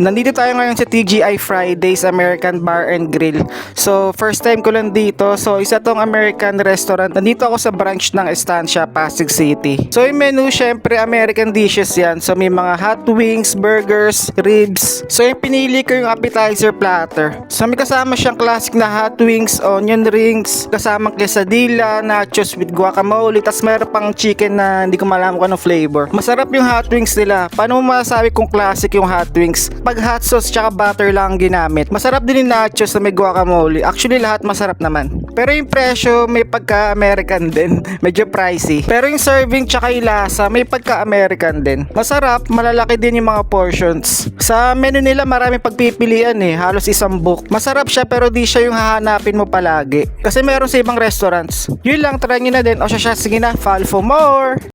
Nandito tayo ngayon sa TGI Fridays American Bar and Grill. So, first time ko lang dito. So, isa tong American restaurant. Nandito ako sa branch ng Estancia, Pasig City. So, yung menu, syempre, American dishes yan. So, may mga hot wings, burgers, ribs. So, yung pinili ko yung appetizer platter. So, may kasama siyang classic na hot wings, onion rings, kasamang quesadilla, nachos with guacamole, tas meron pang chicken na hindi ko malaman kung anong flavor. Masarap yung hot wings nila. Paano mo masasabi kung classic yung hot wings? Pag hot sauce tsaka butter lang ang ginamit. Masarap din yung nachos na may guacamole. Actually, lahat masarap naman. Pero yung presyo, may pagka-American din. Medyo pricey. Pero yung serving tsaka yung lasa, may pagka-American din. Masarap, malalaki din yung mga portions. Sa menu nila, maraming pagpipilian eh. Halos isang book. Masarap siya pero di siya yung hahanapin mo palagi. Kasi meron sa ibang restaurants. Yun lang, try nyo na din. O siya, sige na, follow for more!